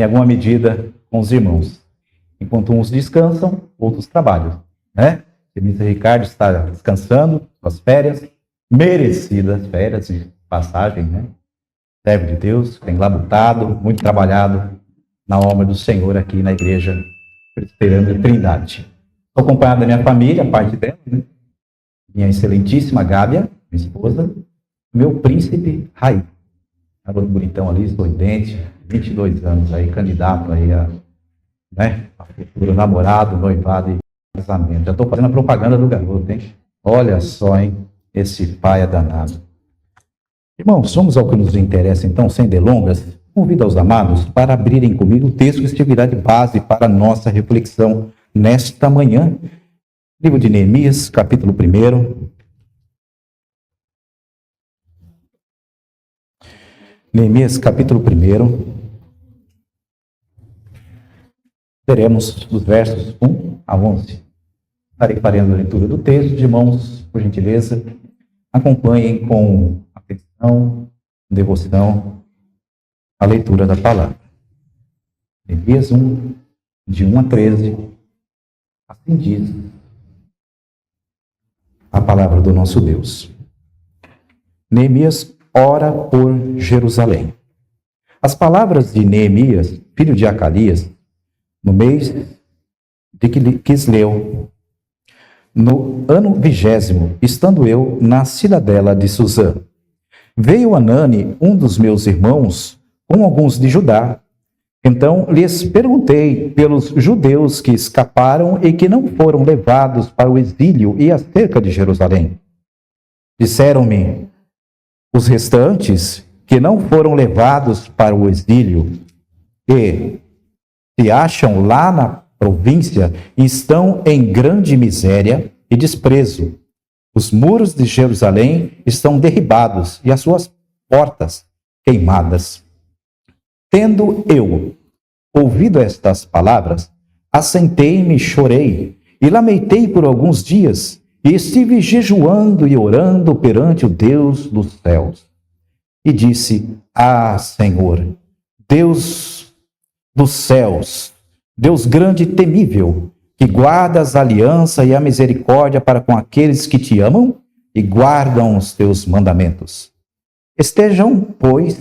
em alguma medida, com os irmãos. Enquanto uns descansam, outros trabalham, né? O ministro Ricardo está descansando, suas férias, merecidas férias de passagem, né? Servo de Deus, tem labutado, muito trabalhado na obra do Senhor aqui na igreja Presbiteriana Trindade. Estou acompanhado da minha família, a parte dela, né? Minha excelentíssima Gábia, minha esposa, meu príncipe Raí, garoto bonitão ali, sorridente, 22 anos aí, candidato aí a, né, a futuro namorado, noivado e casamento. Já estou fazendo a propaganda do garoto, hein? Olha só, hein? Esse pai é danado. Irmãos, vamos ao que nos interessa então, sem delongas. Convido aos amados para abrirem comigo o texto que servirá de base para a nossa reflexão nesta manhã. Livro de Neemias, capítulo 1. Neemias, capítulo 1. Teremos os versos 1 a 11. Estarei fazendo a leitura do texto. Irmãos, por gentileza, acompanhem com atenção, devoção, a leitura da palavra. Neemias 1, de 1 a 13. Assim diz a palavra do nosso Deus. Neemias ora por Jerusalém. As palavras de Neemias, filho de Acalias, no mês de Quisleu, no ano 20º, estando eu na cidadela de Suzã, veio Anani, um dos meus irmãos, com alguns de Judá. Então lhes perguntei pelos judeus que escaparam e que não foram levados para o exílio e acerca de Jerusalém. Disseram-me os restantes que não foram levados para o exílio e se acham lá na província e estão em grande miséria e desprezo. Os muros de Jerusalém estão derribados e as suas portas queimadas. Tendo eu ouvido estas palavras, assentei-me, chorei e lamentei por alguns dias, e estive jejuando e orando perante o Deus dos céus. E disse: Ah, Senhor, Deus dos céus, Deus grande e temível, que guardas a aliança e a misericórdia para com aqueles que te amam e guardam os teus mandamentos. Estejam, pois,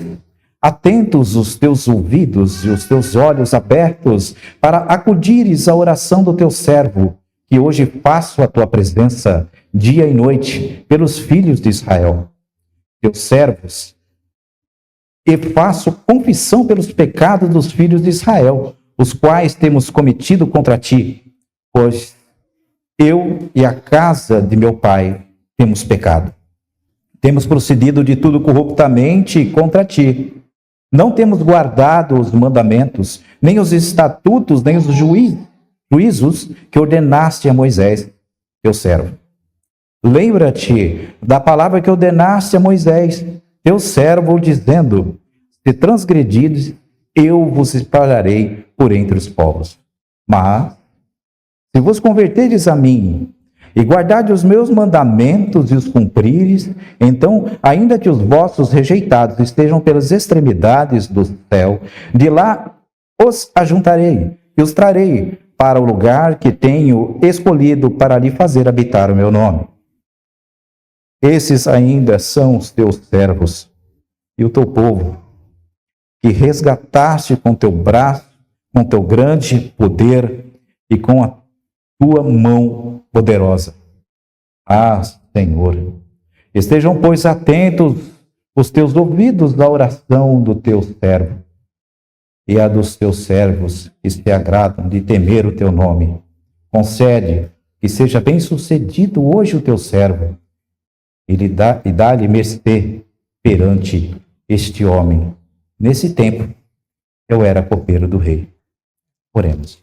atentos os teus ouvidos e os teus olhos abertos para acudires à oração do teu servo, que hoje faço a tua presença dia e noite pelos filhos de Israel, teus servos, e faço confissão pelos pecados dos filhos de Israel, os quais temos cometido contra ti, pois eu e a casa de meu pai temos pecado. Temos procedido de tudo corruptamente contra ti. Não temos guardado os mandamentos, nem os estatutos, nem os juízos que ordenaste a Moisés, teu servo. Lembra-te da palavra que ordenaste a Moisés, teu servo, dizendo: se transgredires, eu vos espalharei por entre os povos. Mas, se vos converterdes a mim, e guardardes os meus mandamentos e os cumprires, então, ainda que os vossos rejeitados estejam pelas extremidades do céu, de lá os ajuntarei e os trarei para o lugar que tenho escolhido para lhe fazer habitar o meu nome. Esses ainda são os teus servos e o teu povo, que resgataste com teu braço, com teu grande poder e com a tua mão poderosa. Ah, Senhor, estejam, pois, atentos os teus ouvidos à oração do teu servo e a dos teus servos que se agradam de temer o teu nome. Concede que seja bem sucedido hoje o teu servo e dá-lhe mercê perante este homem. Nesse tempo, eu era copeiro do rei. Oremos.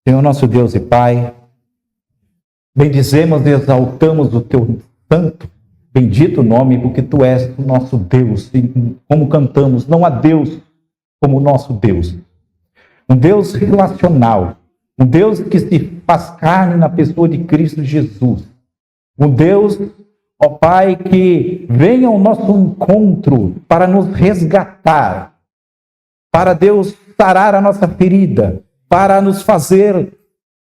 Senhor nosso Deus e Pai, bendizemos e exaltamos o teu santo, bendito nome, porque tu és o nosso Deus. E como cantamos, não há Deus como o nosso Deus. Um Deus relacional, um Deus que se faz carne na pessoa de Cristo Jesus. Um Deus, ó Pai, que vem ao nosso encontro para nos resgatar, para Deus sarar a nossa ferida, para nos fazer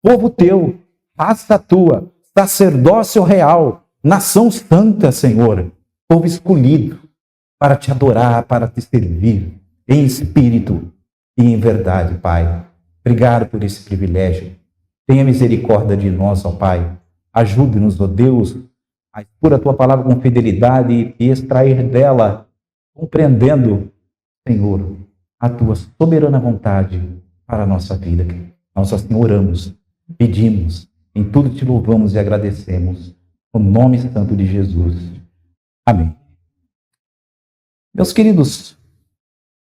povo teu, raça tua, sacerdócio real, nação santa, Senhor, povo escolhido para te adorar, para te servir em espírito e em verdade, Pai. Obrigado por esse privilégio. Tenha misericórdia de nós, ó Pai. Ajude-nos, ó Deus, a expor a tua palavra com fidelidade e extrair dela, compreendendo, Senhor, a tua soberana vontade para a nossa vida. Nós assim oramos, pedimos, em tudo te louvamos e agradecemos, no nome santo de Jesus. Amém. Meus queridos,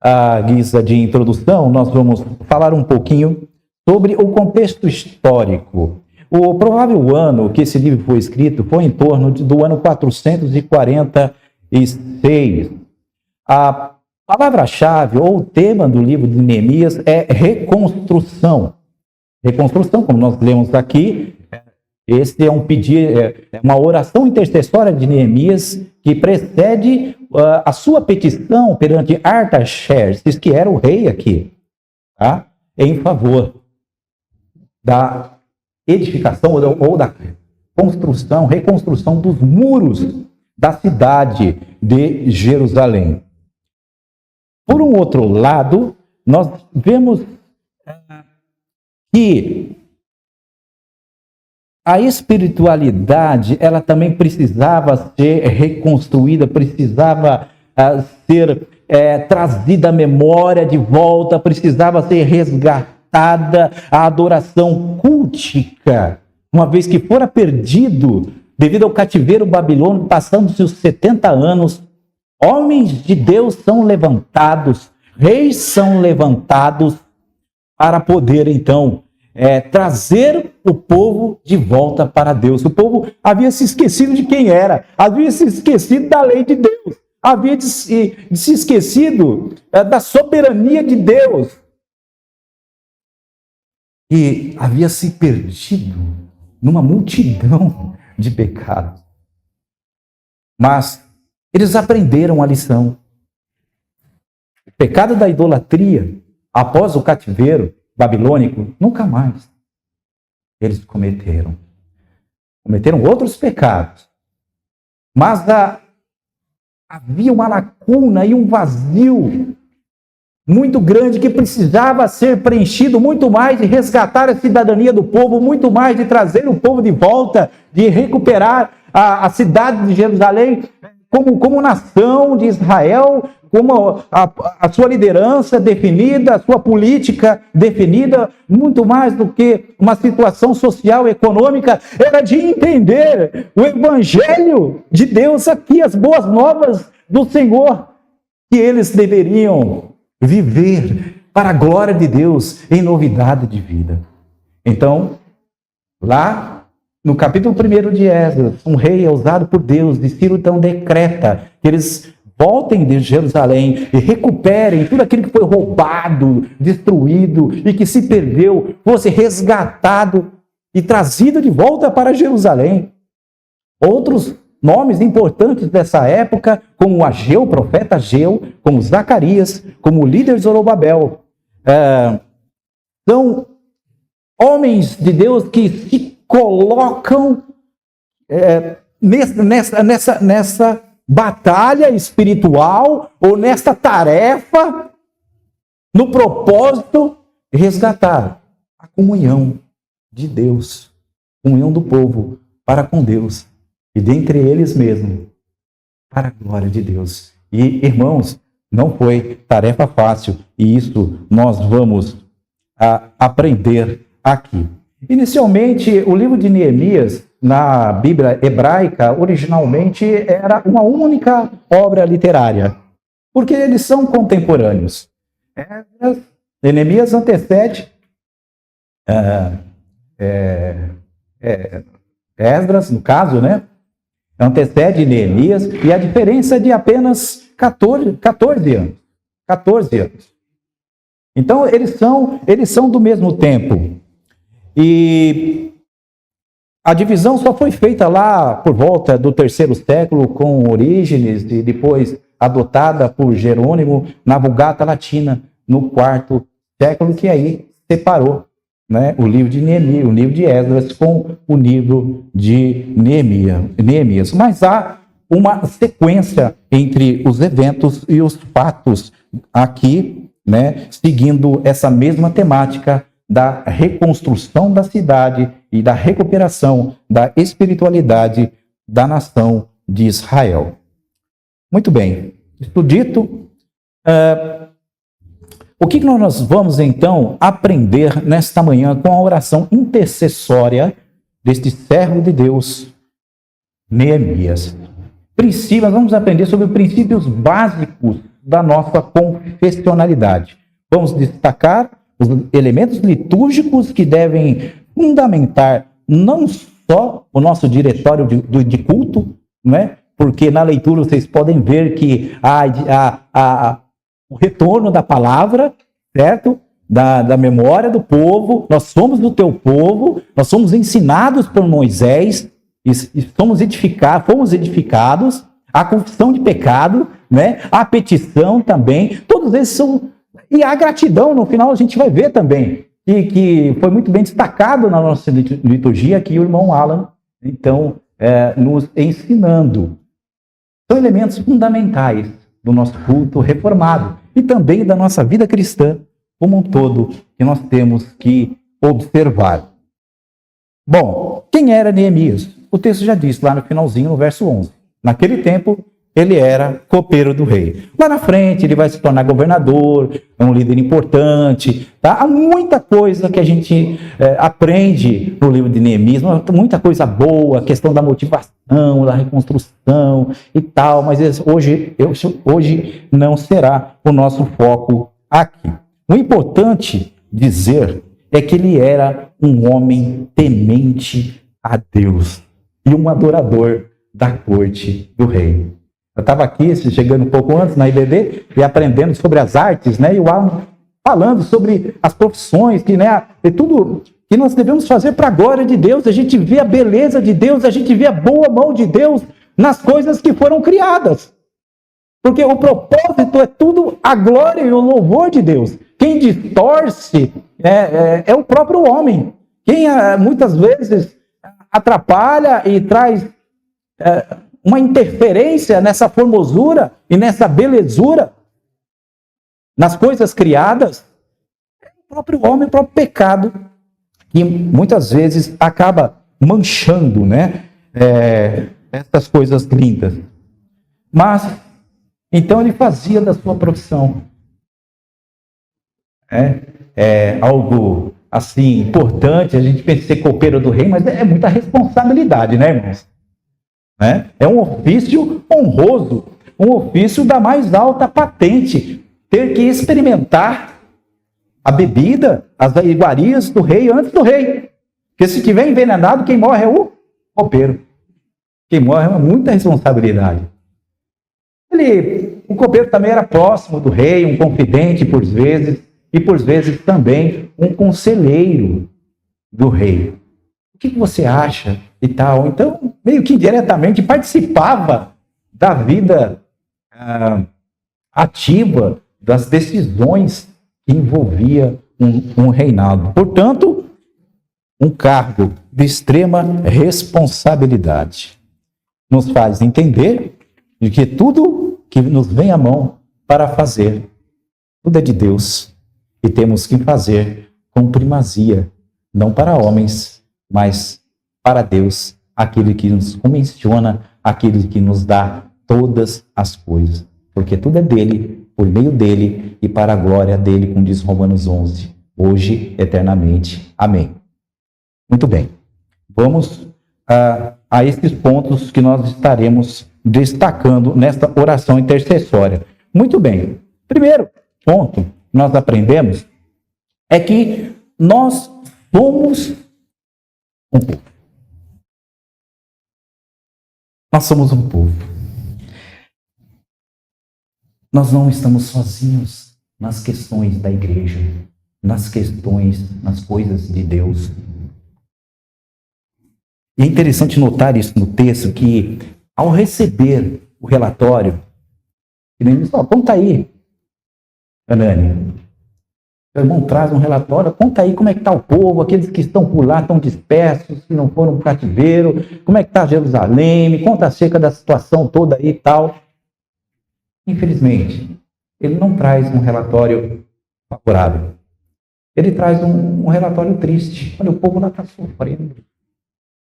à guisa de introdução, nós vamos falar um pouquinho sobre o contexto histórico. O provável ano que esse livro foi escrito foi em torno do ano 446. A palavra-chave ou o tema do livro de Neemias é reconstrução. Reconstrução, como nós lemos aqui, esse é um pedido, é uma oração intercessória de Neemias que precede a sua petição perante Artaxerxes, que era o rei aqui, tá? Em favor da edificação ou da construção, reconstrução dos muros da cidade de Jerusalém. Por um outro lado, nós vemos que a espiritualidade, ela também precisava ser reconstruída, precisava ser trazida à memória de volta, precisava ser resgatada a adoração cultica, uma vez que fora perdido devido ao cativeiro babilônico, passando-se os 70 anos, homens de Deus são levantados, reis são levantados para poder, então, trazer o povo de volta para Deus. O povo havia se esquecido de quem era, havia se esquecido da lei de Deus, havia se esquecido da soberania de Deus e havia se perdido numa multidão de pecados. Mas eles aprenderam a lição. O pecado da idolatria, após o cativeiro babilônico, nunca mais eles cometeram. Cometeram outros pecados. Mas havia uma lacuna e um vazio muito grande que precisava ser preenchido, muito mais de resgatar a cidadania do povo, muito mais de trazer o povo de volta, de recuperar a cidade de Jerusalém como nação de Israel, como a sua liderança definida, a sua política definida, muito mais do que uma situação social e econômica, era de entender o evangelho de Deus aqui, as boas novas do Senhor, que eles deveriam viver para a glória de Deus em novidade de vida. Então, lá no capítulo 1 de Esdras, um rei é usado por Deus, e Ciro então decreta que eles voltem de Jerusalém e recuperem tudo aquilo que foi roubado, destruído e que se perdeu, fosse resgatado e trazido de volta para Jerusalém. Outros nomes importantes dessa época, como Ageu, o profeta Ageu, como Zacarias, como o líder Zorobabel, são homens de Deus que se colocam nessa batalha espiritual ou nesta tarefa, no propósito de resgatar a comunhão de Deus, comunhão do povo para com Deus e dentre eles mesmo, para a glória de Deus. E, irmãos, não foi tarefa fácil, e isso nós vamos aprender aqui. Inicialmente, o livro de Neemias, na Bíblia hebraica, originalmente era uma única obra literária, porque eles são contemporâneos. Neemias antecede Esdras, no caso, né? Antecede Neemias, e a diferença é de apenas 14 anos. 14 anos. Então, eles são do mesmo tempo. E a divisão só foi feita lá por volta do 3º século com Orígenes e depois adotada por Jerônimo na Vulgata Latina no 4º século que aí separou, né, o livro de Neemias, o livro de Esdras com o livro de Neemias. Mas há uma sequência entre os eventos e os fatos aqui, né, seguindo essa mesma temática da reconstrução da cidade e da recuperação da espiritualidade da nação de Israel. Muito bem, isto dito, o que nós vamos então aprender nesta manhã com a oração intercessória deste servo de Deus, Neemias? Nós vamos aprender sobre princípios básicos da nossa confessionalidade. Vamos destacar os elementos litúrgicos que devem fundamentar não só o nosso diretório de culto, não é? Porque na leitura vocês podem ver que o retorno da palavra, certo? Da memória do povo, nós somos do teu povo, nós somos ensinados por Moisés, e fomos edificados, a confissão de pecado, né? A petição também, todos esses são... E a gratidão, no final a gente vai ver também, que foi muito bem destacado na nossa liturgia aqui o irmão Alan, então, nos ensinando. São elementos fundamentais do nosso culto reformado e também da nossa vida cristã como um todo, que nós temos que observar. Bom, quem era Neemias? O texto já diz lá no finalzinho, no verso 11. Naquele tempo, ele era copeiro do rei. Lá na frente, ele vai se tornar governador, é um líder importante. Tá? Há muita coisa que a gente aprende no livro de Neemias, muita coisa boa, a questão da motivação, da reconstrução e tal, mas hoje não será o nosso foco aqui. O importante dizer é que ele era um homem temente a Deus e um adorador da corte do rei. Eu estava aqui, chegando um pouco antes na IBD, e aprendendo sobre as artes, né? E o Alan falando sobre as profissões, e tudo que nós devemos fazer para a glória de Deus. A gente vê a beleza de Deus, a gente vê a boa mão de Deus nas coisas que foram criadas. Porque o propósito é tudo a glória e o louvor de Deus. Quem distorce é o próprio homem. Quem muitas vezes atrapalha e traz uma interferência nessa formosura e nessa belezura nas coisas criadas, é o próprio homem, o próprio pecado, que muitas vezes acaba manchando, né, essas coisas lindas. Mas, então ele fazia da sua profissão algo assim importante. A gente pensa em ser copeiro do rei, mas é muita responsabilidade, né, irmãos? É um ofício honroso, um ofício da mais alta patente, ter que experimentar a bebida, as iguarias do rei antes do rei. Porque se tiver envenenado, quem morre é o copeiro. Quem morre é muita responsabilidade. O copeiro também era próximo do rei, um confidente por vezes, e por vezes também um conselheiro do rei. O que você acha e tal? Então, meio que indiretamente participava da vida ativa, das decisões que envolvia um reinado. Portanto, um cargo de extrema responsabilidade. Nos faz entender de que tudo que nos vem à mão para fazer, tudo é de Deus. E temos que fazer com primazia, não para homens, mas para Deus, aquele que nos comissiona, aquele que nos dá todas as coisas. Porque tudo é dele, por meio dele e para a glória dele, como diz Romanos 11, hoje, eternamente. Amém. Muito bem. Vamos a esses pontos que nós estaremos destacando nesta oração intercessória. Muito bem. Primeiro ponto que nós aprendemos é que nós somos um povo. Nós somos um povo. Nós não estamos sozinhos nas questões da igreja, nas coisas de Deus. E é interessante notar isso no texto, que ao receber o relatório, ele diz, conta aí, Anani, Seu irmão traz um relatório, conta aí como é que está o povo, aqueles que estão por lá, estão dispersos, que não foram para o cativeiro, como é que está Jerusalém, me conta acerca da situação toda aí e tal. Infelizmente, ele não traz um relatório favorável. Ele traz um relatório triste. Olha, o povo lá está sofrendo.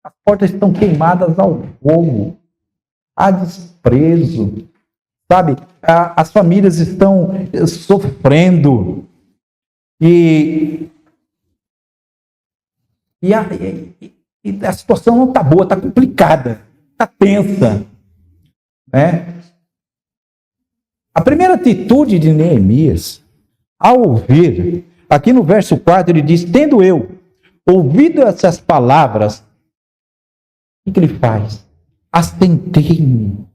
As portas estão queimadas ao fogo. Há desprezo. Sabe? As famílias estão sofrendo. E a situação não está boa, está complicada, está tensa. Né? A primeira atitude de Neemias, ao ouvir, aqui no verso 4, ele diz: tendo eu ouvido essas palavras, o que ele faz? Assentei-me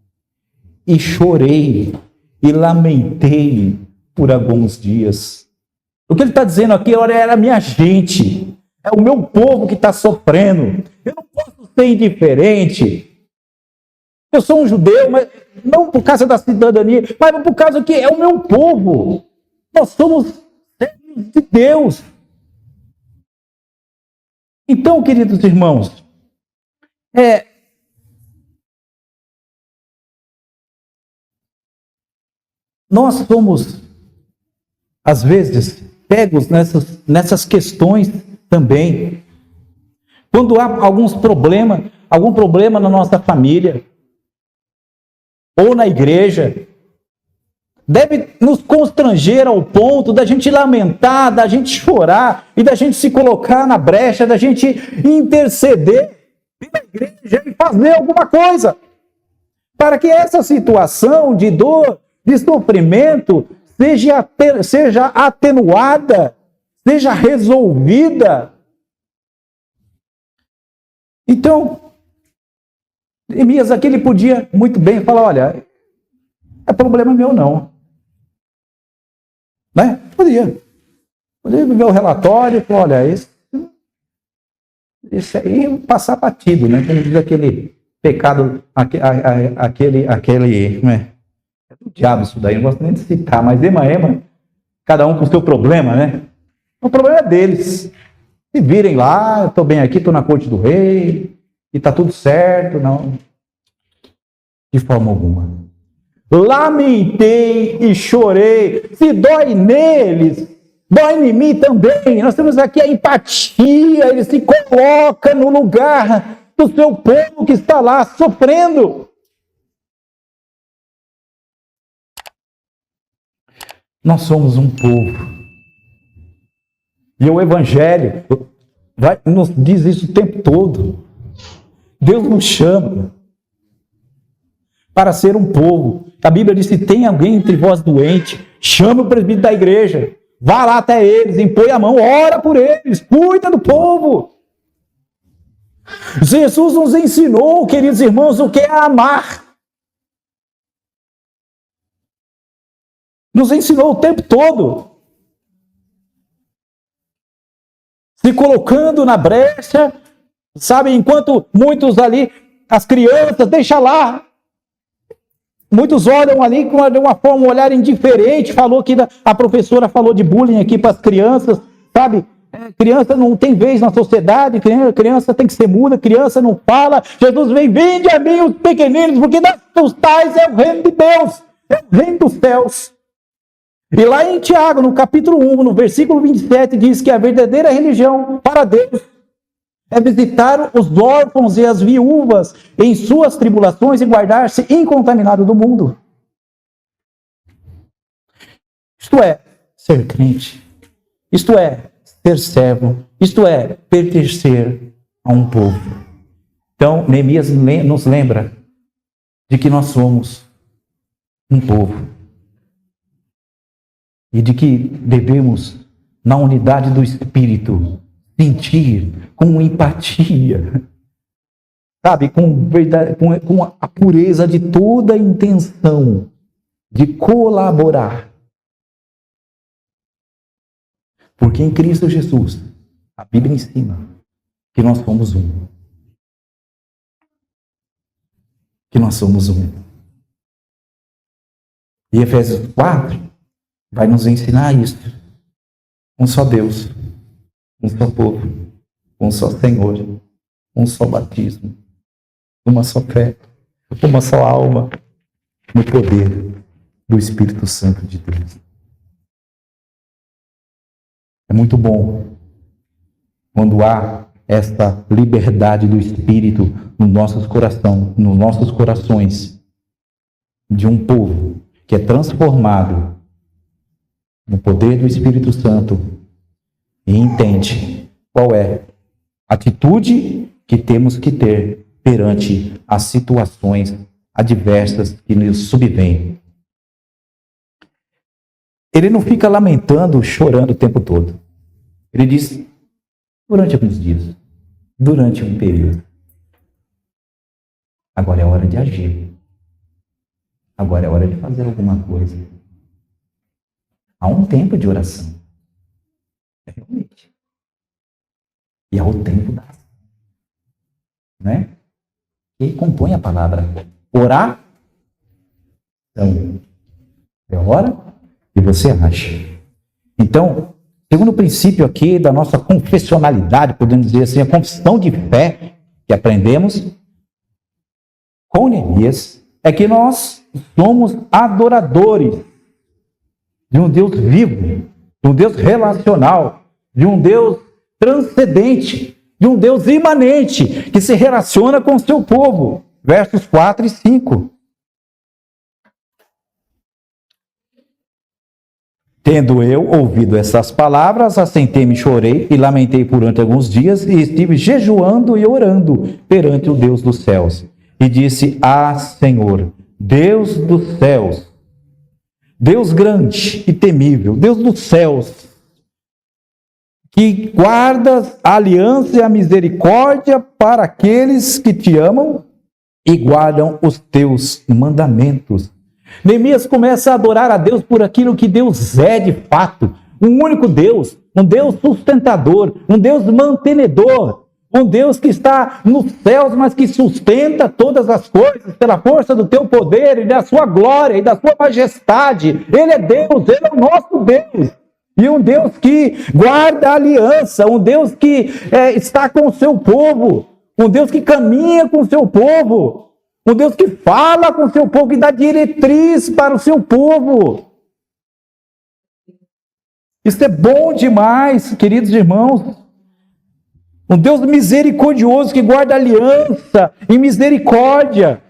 e chorei e lamentei por alguns dias. O que ele está dizendo aqui, olha, era a minha gente, é o meu povo que está sofrendo. Eu não posso ser indiferente. Eu sou um judeu, mas não por causa da cidadania, mas por causa que é o meu povo. Nós somos servos de Deus. Então, queridos irmãos, nós somos, às vezes, pegos nessas questões também. Quando há algum problema na nossa família, ou na igreja, deve nos constranger ao ponto da gente lamentar, da gente chorar, e da gente se colocar na brecha, da gente interceder na igreja e fazer alguma coisa, para que essa situação de dor, de sofrimento, seja atenuada, seja resolvida. Então, Neemias aqui, ele podia muito bem falar: olha, é problema meu não. Né? Podia ver o relatório e falar: olha, esse aí passar batido, né? Como diz aquele pecado, aquele né? É do diabo isso daí, não gosto nem de citar, mas ema, cada um com o seu problema, né? O problema é deles. Se virem lá, eu estou bem aqui, estou na corte do rei, e está tudo certo. Não, de forma alguma. Lamentei e chorei. Se dói neles, dói em mim também. Nós temos aqui a empatia. Ele se coloca no lugar do seu povo que está lá sofrendo. Nós somos um povo. E o Evangelho nos diz isso o tempo todo. Deus nos chama para ser um povo. A Bíblia diz: se tem alguém entre vós doente, chama o presbítero da igreja, vá lá até eles, impõe a mão, ora por eles, cuida do povo. Jesus nos ensinou, queridos irmãos, o que é amar. Nos ensinou o tempo todo. Se colocando na brecha, sabe, enquanto muitos ali, as crianças, deixa lá. Muitos olham ali de uma forma, um olhar indiferente. Falou que a professora falou de bullying aqui para as crianças, sabe? Criança não tem vez na sociedade, criança tem que ser muda, criança não fala. Jesus vem: vinde a mim os pequeninos, porque dos tais é o reino de Deus, é o reino dos céus. E lá em Tiago, no capítulo 1, no versículo 27, diz que a verdadeira religião para Deus é visitar os órfãos e as viúvas em suas tribulações e guardar-se incontaminado do mundo. Isto é ser crente. Isto é ser servo. Isto é pertencer a um povo. Então, Neemias nos lembra de que nós somos um povo. E de que devemos, na unidade do Espírito, sentir com empatia, sabe, com a pureza de toda a intenção de colaborar. Porque em Cristo Jesus, a Bíblia ensina que nós somos um. Que nós somos um. E Efésios 4 vai nos ensinar isso. Um só Deus, um só povo, um só Senhor, um só batismo, uma só fé, uma só alma, no poder do Espírito Santo de Deus. É muito bom quando há esta liberdade do Espírito nos nossos corações, de um povo que é transformado no poder do Espírito Santo e entende qual é a atitude que temos que ter perante as situações adversas que nos subvêm. Ele não fica lamentando, chorando o tempo todo. Ele diz, durante alguns dias, durante um período. Agora é hora de agir. Agora é hora de fazer alguma coisa. Há um tempo de oração. Realmente. E há o tempo da ação. Né? E compõe a palavra orar. Então, é hora e você age. Então, segundo o princípio aqui da nossa confessionalidade, podemos dizer assim, a confissão de fé que aprendemos com Neemias, é que nós somos adoradores de um Deus vivo, de um Deus relacional, de um Deus transcendente, de um Deus imanente, que se relaciona com o seu povo. Versos 4 e 5. Tendo eu ouvido essas palavras, assentei-me, chorei e lamentei durante alguns dias, e estive jejuando e orando perante o Deus dos céus. E disse, Senhor, Deus dos céus, Deus grande e temível, Deus dos céus, que guardas a aliança e a misericórdia para aqueles que te amam e guardam os teus mandamentos. Neemias começa a adorar a Deus por aquilo que Deus é de fato, um único Deus, um Deus sustentador, um Deus mantenedor, um Deus que está nos céus, mas que sustenta todas as coisas pela força do teu poder e da sua glória e da sua majestade. Ele é Deus, Ele é o nosso Deus. E um Deus que guarda a aliança, um Deus que está com o seu povo, um Deus que caminha com o seu povo, um Deus que fala com o seu povo, que dá diretriz para o seu povo. Isso é bom demais, queridos irmãos. Um Deus misericordioso que guarda aliança e misericórdia.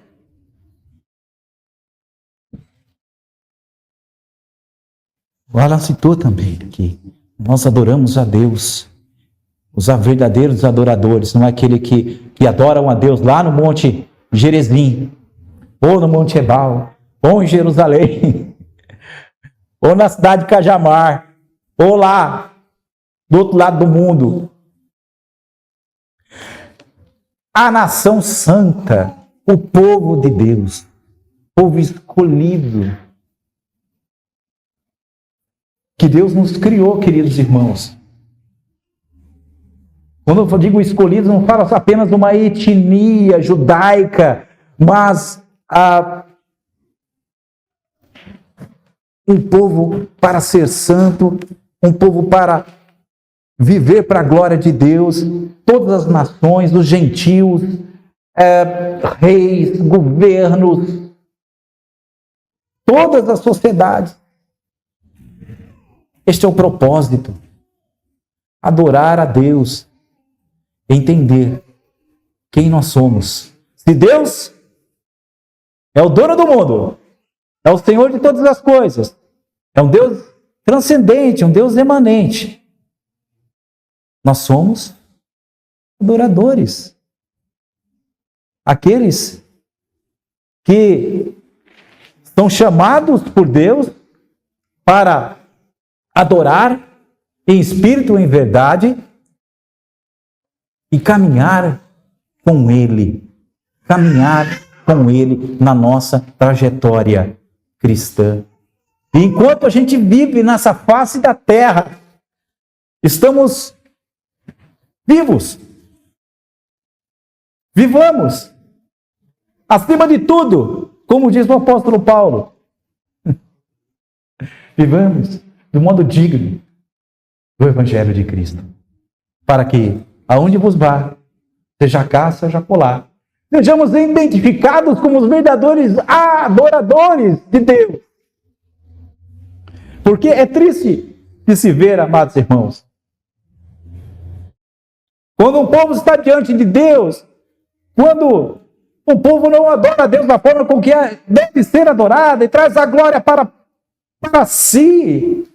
O Alan citou também que nós adoramos a Deus. Os verdadeiros adoradores, não é aquele que adoram a Deus lá no Monte Gerizim, ou no Monte Ebal, ou em Jerusalém, ou na cidade de Cajamar, ou lá, do outro lado do mundo. A nação santa, o povo de Deus, povo escolhido, que Deus nos criou, queridos irmãos. Quando eu digo escolhidos, não falo apenas de uma etnia judaica, mas um povo para ser santo, um povo para viver para a glória de Deus, todas as nações, os gentios, reis, governos, todas as sociedades. Este é o propósito. Adorar a Deus, entender quem nós somos. Se Deus é o dono do mundo, é o Senhor de todas as coisas, é um Deus transcendente, um Deus emanente, nós somos adoradores. Aqueles que são chamados por Deus para adorar em espírito e em verdade e caminhar com Ele na nossa trajetória cristã. E enquanto a gente vive nessa face da terra, estamos vivos. Vivamos. Acima de tudo, como diz o apóstolo Paulo. Vivamos de modo digno. do Evangelho de Cristo. Para que, aonde vos vá, seja cá, seja colar, sejamos identificados como os verdadeiros adoradores de Deus. Porque é triste de se ver, amados irmãos, quando um povo está diante de Deus, quando o povo não adora a Deus da forma com que deve ser adorado e traz a glória para si.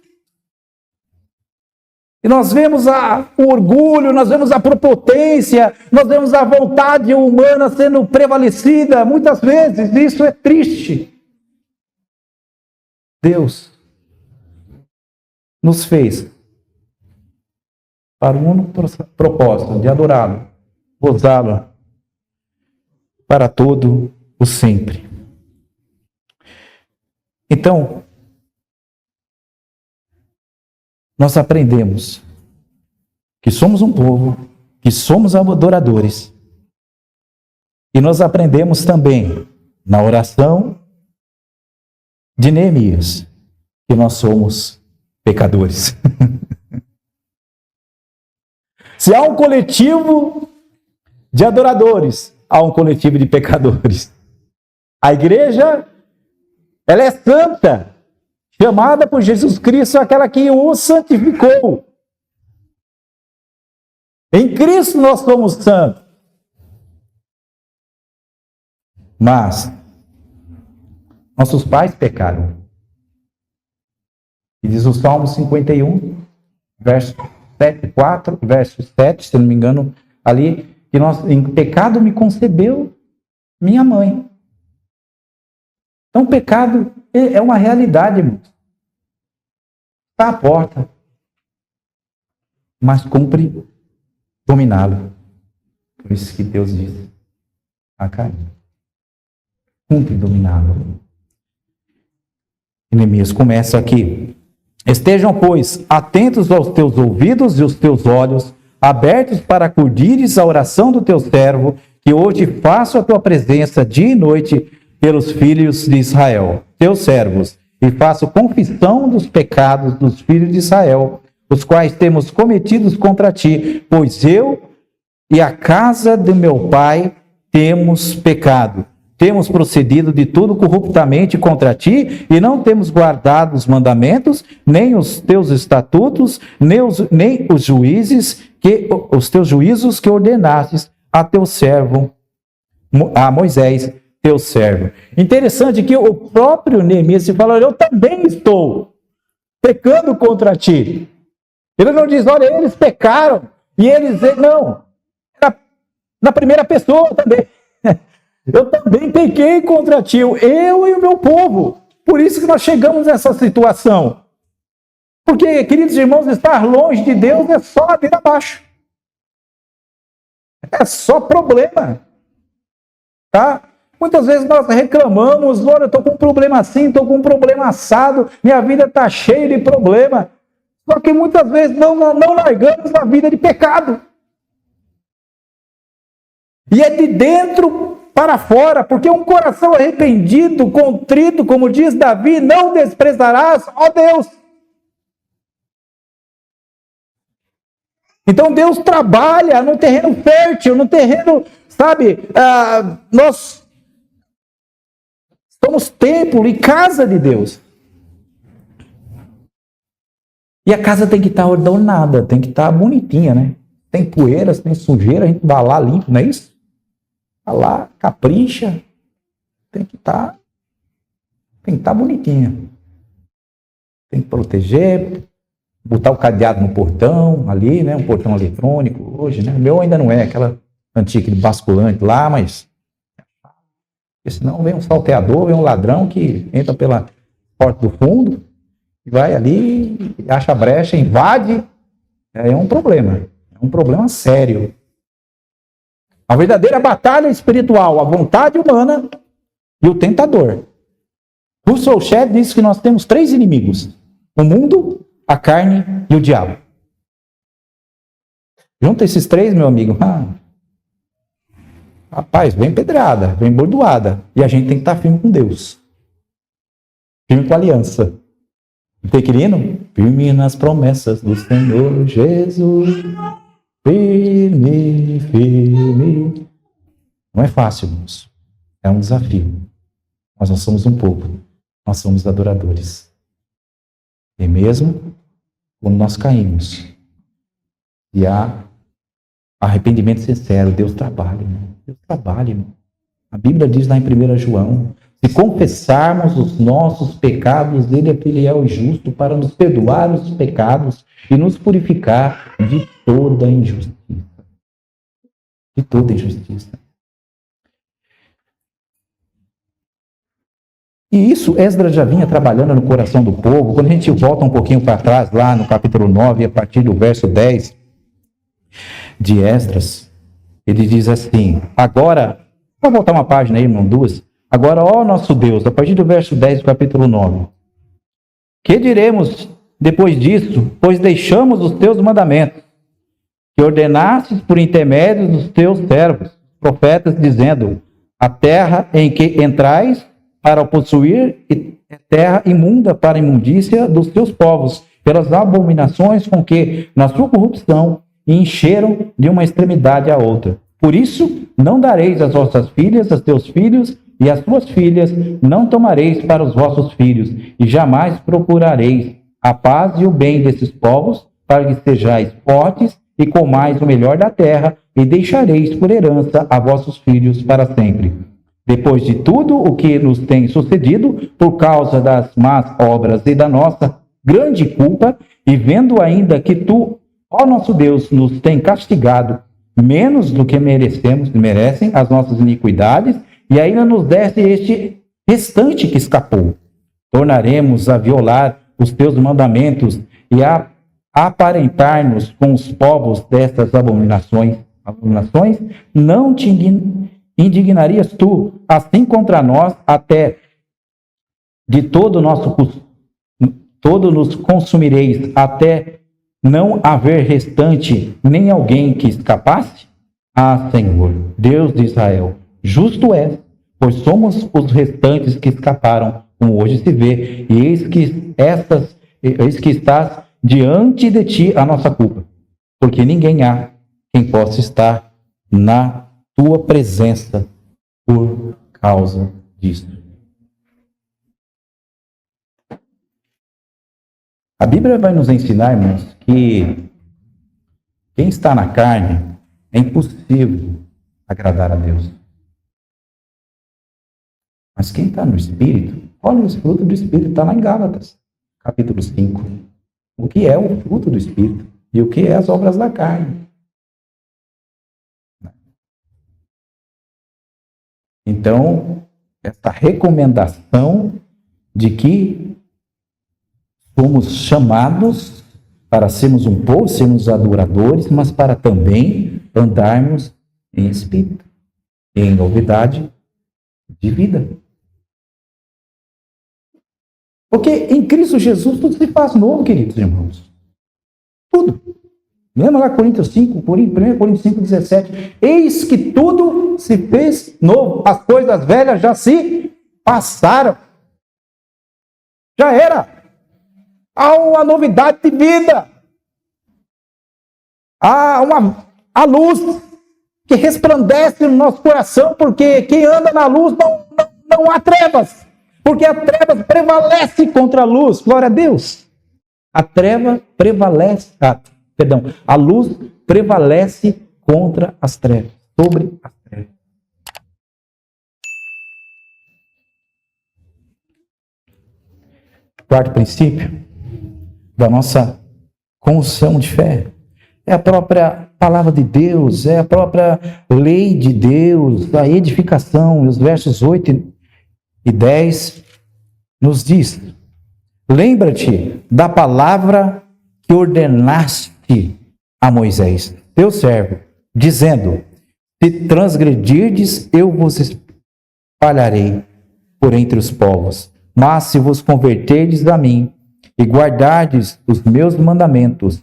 E nós vemos o orgulho, nós vemos a prepotência, nós vemos a vontade humana sendo prevalecida. Muitas vezes isso é triste. Deus nos fez para o único propósito de adorá-lo, gozá-lo para todo o sempre. Então, nós aprendemos que somos um povo, que somos adoradores. E nós aprendemos também na oração de Neemias que nós somos pecadores. Se há um coletivo de adoradores, há um coletivo de pecadores. A igreja, ela é santa, chamada por Jesus Cristo, aquela que o santificou. Em Cristo nós somos santos. Mas nossos pais pecaram. E diz o Salmo 51, verso 7, 4, verso 7, se não me engano, ali, que em pecado me concebeu minha mãe. Então, o pecado é uma realidade, irmãos. Está à porta. Mas cumpre dominá-lo. Por isso que Deus diz a Caim. Cumpre dominá-lo. Neemias começa aqui. Estejam, pois, atentos aos teus ouvidos e os teus olhos, abertos para acudires à oração do teu servo, que hoje faço a tua presença dia e noite pelos filhos de Israel, teus servos, e faço confissão dos pecados dos filhos de Israel, os quais temos cometidos contra ti, pois eu e a casa de meu pai temos pecado. Temos procedido de tudo corruptamente contra ti, e não temos guardado os mandamentos, nem os teus estatutos, nem os os teus juízos que ordenastes a teu servo, a Moisés, teu servo. Interessante que o próprio Neemias fala: eu também estou pecando contra ti. Ele não diz, olha, eles pecaram, e eles, não, na primeira pessoa também. Eu também pequei contra ti, eu e o meu povo. Por isso que nós chegamos nessa situação. Porque, queridos irmãos, estar longe de Deus é só ladeira abaixo. É só problema. Tá? Muitas vezes nós reclamamos, olha, eu estou com um problema assim, estou com um problema assado, minha vida está cheia de problema. Só que muitas vezes não largamos a vida de pecado. E é de dentro para fora, porque um coração arrependido, contrito, como diz Davi, não desprezarás, ó Deus. Então Deus trabalha no terreno fértil, no terreno, sabe, nós somos templo e casa de Deus. E a casa tem que estar ordenada, tem que estar bonitinha, né? Tem poeiras, tem sujeira, a gente vai lá limpo, não é isso? Vai lá, capricha, tem que estar bonitinha. Tem que proteger, botar o cadeado no portão ali, né? Um portão eletrônico hoje, né? O meu ainda não é, aquela antiga, aquele basculante lá, mas porque senão vem um salteador, vem um ladrão que entra pela porta do fundo e vai ali, acha brecha, invade. É um problema sério. A verdadeira batalha espiritual, a vontade humana e o tentador. Russell Shedd diz que nós temos 3 inimigos: o mundo, a carne e o diabo. Junta esses 3, meu amigo. Rapaz, vem pedrada, vem bordoada. E a gente tem que estar firme com Deus. Firme com a aliança. Pequenino, firme nas promessas do Senhor Jesus. Firme, firme. Não é fácil, irmãos. É um desafio. Nós não somos um povo. Nós somos adoradores. E mesmo quando nós caímos, e há arrependimento sincero, Deus trabalha, irmão. Deus trabalha, irmão. A Bíblia diz lá em 1 João, se confessarmos os nossos pecados, Ele é fiel e justo para nos perdoar os pecados e nos purificar de toda injustiça. De toda injustiça. E isso Esdras já vinha trabalhando no coração do povo. Quando a gente volta um pouquinho para trás, lá no capítulo 9, a partir do verso 10 de Esdras, ele diz assim, agora, vou voltar uma página aí, irmão, duas. Agora, ó nosso Deus, a partir do verso 10 do capítulo 9. Que diremos depois disso? Pois deixamos os teus mandamentos, que ordenastes por intermédio dos teus servos, profetas, dizendo, a terra em que entrais para possuir é terra imunda para a imundícia dos teus povos, pelas abominações com que, na sua corrupção, encheram de uma extremidade à outra. Por isso, não dareis as vossas filhas a teus filhos, e as suas filhas não tomareis para os vossos filhos, e jamais procurareis a paz e o bem desses povos, para que sejais fortes e comais o melhor da terra, e deixareis por herança a vossos filhos para sempre. Depois de tudo o que nos tem sucedido, por causa das más obras e da nossa grande culpa, e vendo ainda que tu, ó nosso Deus, nos tem castigado menos do que merecem as nossas iniquidades, e ainda nos deste este restante que escapou. Tornaremos a violar os teus mandamentos e a aparentar-nos com os povos destas abominações. Não te indignarias tu, assim contra nós, até de todo nos consumireis, até não haver restante nem alguém que escapasse? Ah, Senhor, Deus de Israel, justo és, pois somos os restantes que escaparam, como hoje se vê, e eis que estás diante de ti a nossa culpa, porque ninguém há quem possa estar na tua presença por causa disso. A Bíblia vai nos ensinar, irmãos, que quem está na carne é impossível agradar a Deus. Mas quem está no Espírito, olha os frutos do Espírito, está lá em Gálatas, capítulo 5. O que é o fruto do Espírito e o que é as obras da carne. Então, essa recomendação de que somos chamados para sermos um povo, sermos adoradores, mas para também andarmos em Espírito, em novidade de vida. Porque em Cristo Jesus tudo se faz novo, queridos irmãos. Tudo. Lembra lá Coríntios 5, 1 Coríntios 5, 17. Eis que tudo se fez novo. As coisas velhas já se passaram. Já era. Há uma novidade de vida. Há a luz que resplandece no nosso coração, porque quem anda na luz não há trevas. Porque a treva prevalece contra a luz. Glória a Deus. A treva prevalece, a luz prevalece contra as trevas, sobre as trevas. Quarto princípio da nossa confissão de fé é a própria palavra de Deus, é a própria lei de Deus, a edificação. Os versos 8 e 10 nos diz: lembra-te da palavra que ordenaste a Moisés, teu servo, dizendo: se transgredirdes, eu vos espalharei por entre os povos. Mas se vos converterdes a mim e guardardes os meus mandamentos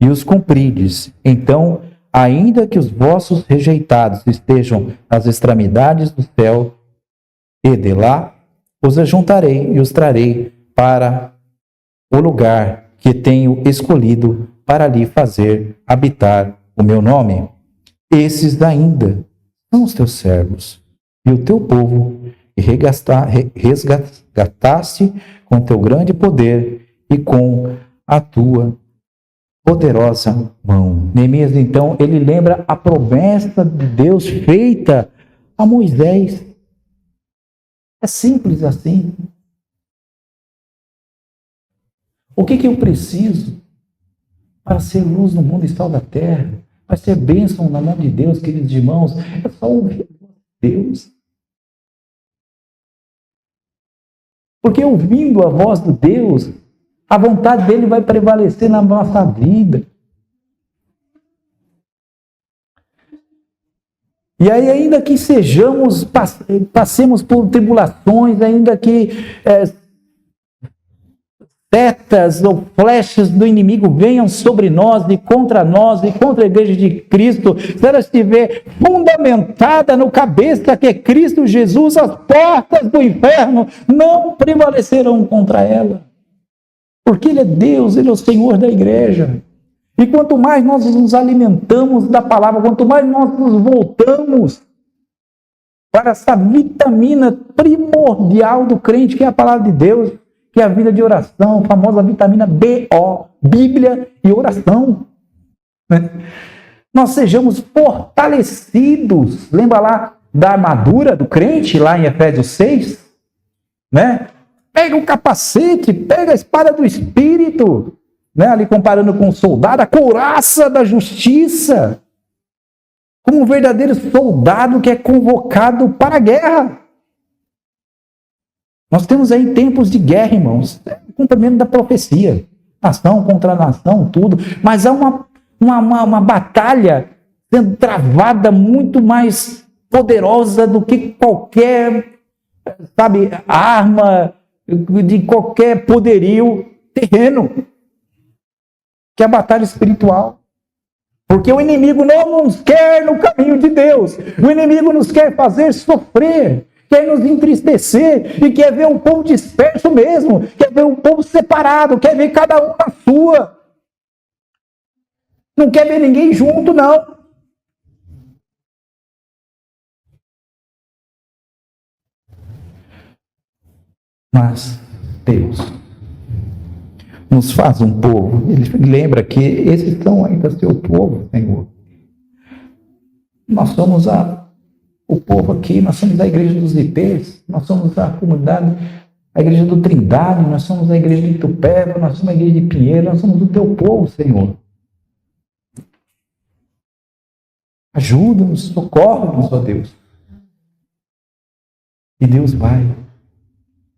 e os cumprirdes, então, ainda que os vossos rejeitados estejam às extremidades do céu, e de lá os ajuntarei e os trarei para o lugar que tenho escolhido para ali fazer habitar o meu nome. Esses ainda são os teus servos e o teu povo, e resgataste com teu grande poder e com a tua poderosa mão. Neemias, então, ele lembra a promessa de Deus feita a Moisés. É simples assim. O que eu preciso para ser luz no mundo e sal da terra? Para ser bênção na mão de Deus, queridos irmãos? É só ouvir Deus. Porque ouvindo a voz de Deus, a vontade dele vai prevalecer na nossa vida. E aí, ainda que passemos por tribulações, ainda que setas ou flechas do inimigo venham sobre nós e contra a igreja de Cristo, se ela estiver fundamentada no cabeça que é Cristo Jesus, as portas do inferno não prevalecerão contra ela. Porque Ele é Deus, Ele é o Senhor da igreja. E quanto mais nós nos alimentamos da palavra, quanto mais nós nos voltamos para essa vitamina primordial do crente, que é a palavra de Deus, que é a vida de oração, a famosa vitamina BO, Bíblia e oração. Nós sejamos fortalecidos. Lembra lá da armadura do crente, lá em Efésios 6? Né? Pega o capacete, pega a espada do Espírito, né? Ali comparando com o soldado, a couraça da justiça, como um verdadeiro soldado que é convocado para a guerra. Nós temos aí tempos de guerra, irmãos, cumprimento da profecia, nação contra nação, tudo, mas há uma batalha sendo travada muito mais poderosa do que qualquer, arma, de qualquer poderio terreno, que é a batalha espiritual. Porque o inimigo não nos quer no caminho de Deus, o inimigo nos quer fazer sofrer, quer nos entristecer e quer ver um povo disperso mesmo, quer ver um povo separado, quer ver cada um na sua. Não quer ver ninguém junto, não. Mas Deus nos faz um povo. Ele lembra que esses são ainda seu povo, Senhor. Nós somos o povo aqui, nós somos a igreja dos IPs, nós somos a comunidade, a igreja do Trindade, nós somos a igreja de Itupeva, nós somos a igreja de Pinheiro, nós somos o teu povo, Senhor. Ajuda-nos, socorre-nos, ó Deus. E Deus vai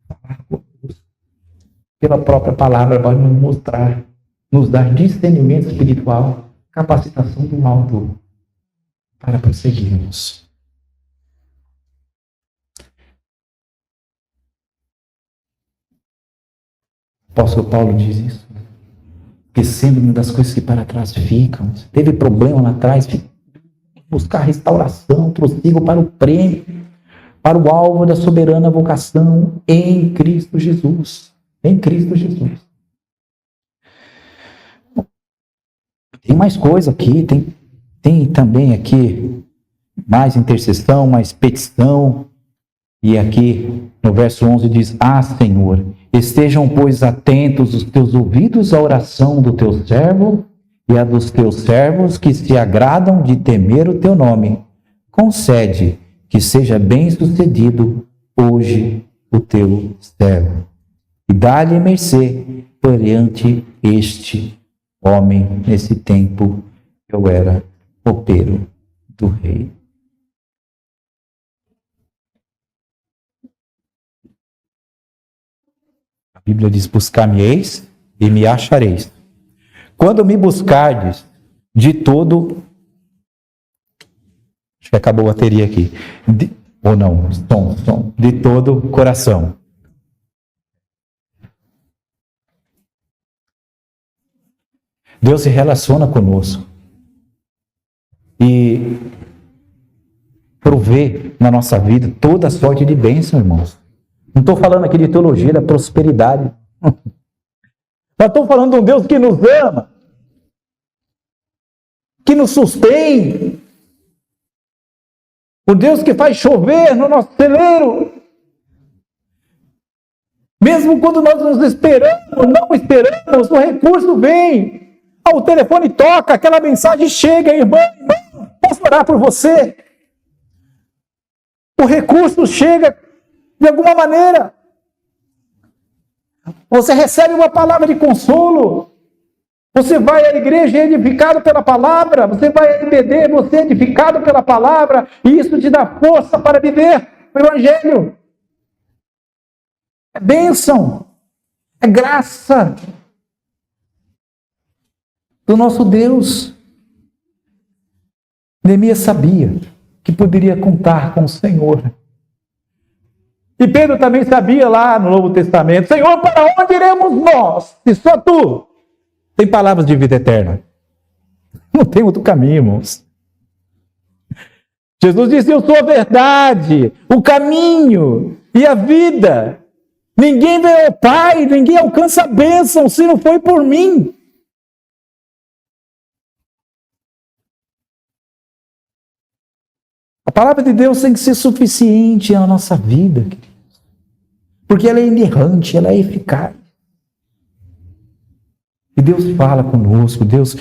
falar conosco. Pela própria palavra vai nos mostrar, nos dar discernimento espiritual, capacitação do alto para prosseguirmos. O apóstolo Paulo diz isso, esquecendo-me das coisas que para trás ficam. Teve problema lá atrás, buscar restauração, prossigo para o prêmio, para o alvo da soberana vocação em Cristo Jesus. Em Cristo Jesus. Tem mais coisa aqui, tem também aqui mais intercessão, mais petição. E aqui no verso 11 diz: Ah, Senhor, estejam, pois, atentos os teus ouvidos à oração do teu servo e a dos teus servos que se agradam de temer o teu nome. Concede que seja bem sucedido hoje o teu servo. E dá-lhe mercê perante este homem, nesse tempo eu era copeiro do rei. A Bíblia diz: buscar-me-eis e me achareis. Quando me buscardes de todo... Acho que acabou a bateria aqui. Ou não, som. De todo o coração. Deus se relaciona conosco e provê na nossa vida toda sorte de bênção, irmãos. Não estou falando aqui de teologia da prosperidade. Nós estamos falando de um Deus que nos ama, que nos sustém, o Deus que faz chover no nosso celeiro. Mesmo quando nós nos esperamos, não esperamos, o recurso vem. O telefone toca, aquela mensagem chega, irmão, posso orar por você? O recurso chega de alguma maneira. Você recebe uma palavra de consolo. Você vai à igreja edificado pela palavra. Você vai à IBD, você é edificado pela palavra. E isso te dá força para viver o Evangelho. É bênção. É graça do nosso Deus. Neemias sabia que poderia contar com o Senhor. E Pedro também sabia lá no Novo Testamento: Senhor, para onde iremos nós? Se só tu tem palavras de vida eterna. Não tem outro caminho, irmãos. Jesus disse: eu sou a verdade, o caminho e a vida. Ninguém vê ao Pai, ninguém alcança a bênção se não foi por mim. A palavra de Deus tem que ser suficiente na nossa vida, queridos. Porque ela é inerrante, ela é eficaz. E Deus fala conosco, Deus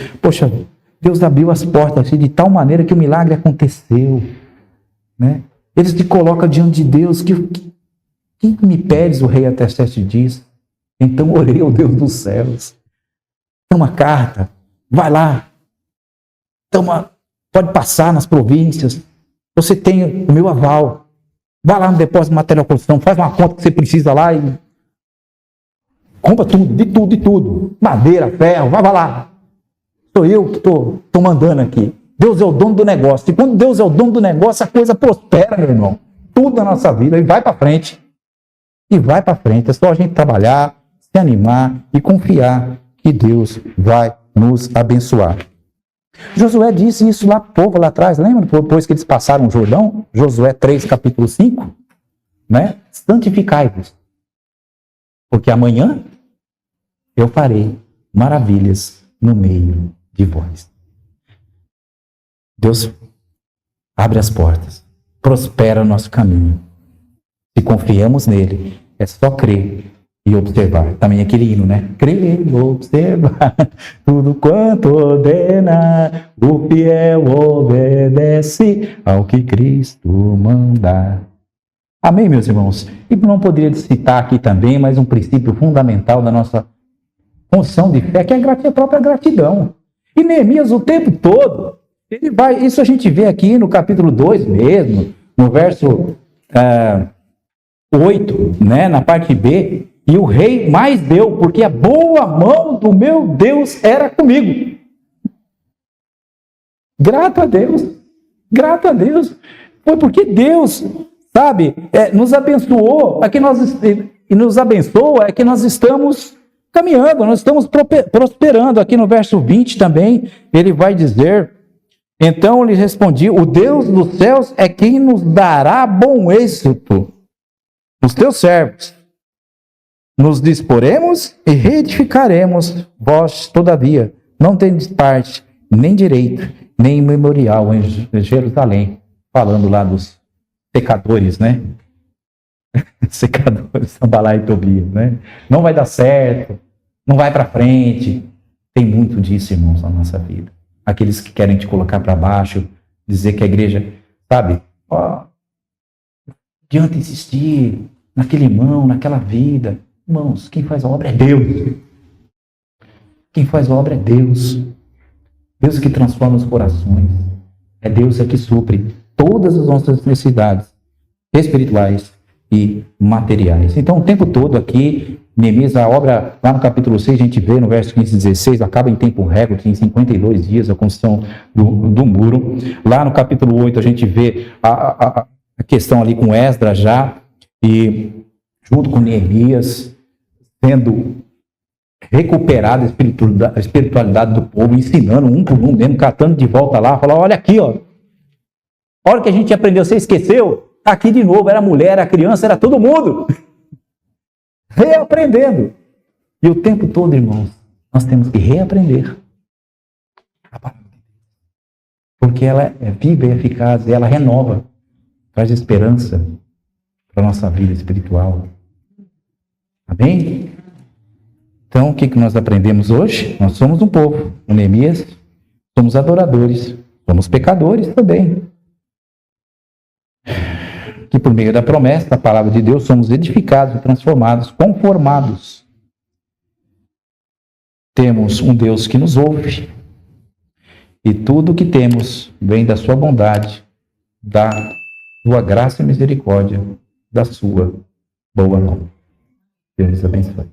abriu as portas assim, de tal maneira que o milagre aconteceu. Né? Ele te coloca diante de Deus, quem me pedes, o rei Artaxerxes diz. Então orei ao Deus dos céus. Toma carta, vai lá. Pode passar nas províncias. Você tem o meu aval. Vai lá no depósito de material de construção, faz uma conta que você precisa lá e compra tudo, de tudo. Madeira, ferro, vai lá. Sou eu que estou mandando aqui. Deus é o dono do negócio. E quando Deus é o dono do negócio, a coisa prospera, meu irmão. Tudo na nossa vida. E vai para frente. E vai para frente. É só a gente trabalhar, se animar e confiar que Deus vai nos abençoar. Josué disse isso lá pro povo lá atrás, lembra? Depois que eles passaram o Jordão, Josué 3, capítulo 5, né? Santificai-vos, porque amanhã eu farei maravilhas no meio de vós. Deus abre as portas, prospera o nosso caminho. Se confiamos nele, é só crer e observar. Também aquele hino, né? Crer e observar tudo quanto ordena, o fiel obedece ao que Cristo mandar. Amém, meus irmãos? E não poderia citar aqui também mais um princípio fundamental da nossa função de fé, que é a própria gratidão. E Neemias, o tempo todo, ele vai, isso a gente vê aqui no capítulo 2 mesmo, no verso 8, né, na parte B, e o rei mais deu, porque a boa mão do meu Deus era comigo. Grato a Deus. Grato a Deus. Foi porque Deus, sabe, nos abençoou, nos abençoa, é que nós estamos caminhando, nós estamos prosperando. Aqui no verso 20 também, ele vai dizer: então lhe respondi, o Deus dos céus é quem nos dará bom êxito nos teus servos. Nos disporemos e reedificaremos, vós, todavia, não tendes parte, nem direito, nem memorial em Jerusalém. Falando lá dos pecadores, né? Secadores, Sambalá e Tobias, né? Não vai dar certo, não vai para frente. Tem muito disso, irmãos, na nossa vida. Aqueles que querem te colocar para baixo, dizer que a igreja, sabe, adianta insistir naquele irmão, naquela vida. Irmãos, quem faz a obra é Deus. Quem faz a obra é Deus. Deus que transforma os corações. É Deus que supre todas as nossas necessidades espirituais e materiais. Então, o tempo todo aqui, Neemias, a obra, lá no capítulo 6, a gente vê no verso 15 e 16, acaba em tempo recorde, em 52 dias, a construção do muro. Lá no capítulo 8, a gente vê a questão ali com Esdras já, e junto com Neemias, sendo recuperada a espiritualidade do povo, ensinando um por um mesmo, catando de volta lá, falando: olha aqui, ó. A hora que a gente aprendeu, você esqueceu? Aqui de novo, era mulher, era criança, era todo mundo. Reaprendendo. E o tempo todo, irmãos, nós temos que reaprender a palavra de Deus. Porque ela é viva e eficaz, e ela renova, traz esperança para a nossa vida espiritual. Amém? Então, o que nós aprendemos hoje? Nós somos um povo. O Neemias, somos adoradores. Somos pecadores também. Que por meio da promessa, da palavra de Deus, somos edificados, transformados, conformados. Temos um Deus que nos ouve. E tudo o que temos vem da sua bondade, da sua graça e misericórdia, da sua boa mão. Deus nos abençoe.